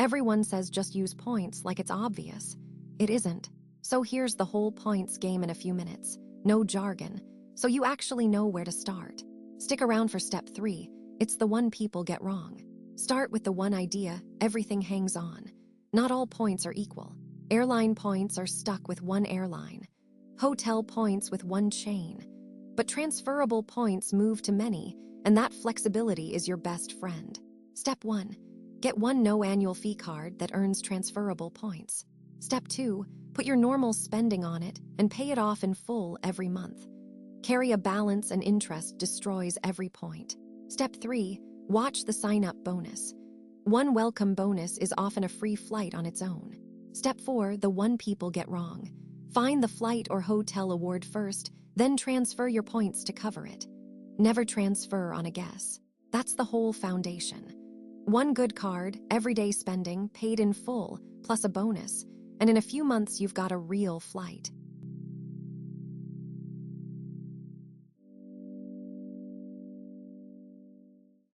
Everyone says just use points like it's obvious. It isn't. So here's the whole points game in a few minutes. No jargon, so you actually know where to start. Stick around for step 3. It's the one people get wrong. Start with the one idea everything hangs on. Not all points are equal. Airline points are stuck with one airline. Hotel points with one chain. But transferable points move to many, and that flexibility is your best friend. Step 1. Get one no annual fee card that earns transferable points. Step 2. Put your normal spending on it and pay it off in full every month. Carry a balance and interest destroys every point. Step 3. Watch the sign-up bonus. One welcome bonus is often a free flight on its own. Step 4. The one people get wrong. Find the flight or hotel award first, then transfer your points to cover it. Never transfer on a guess. That's the whole foundation. One good card, everyday spending, paid in full, plus a bonus, and in a few months you've got a real flight.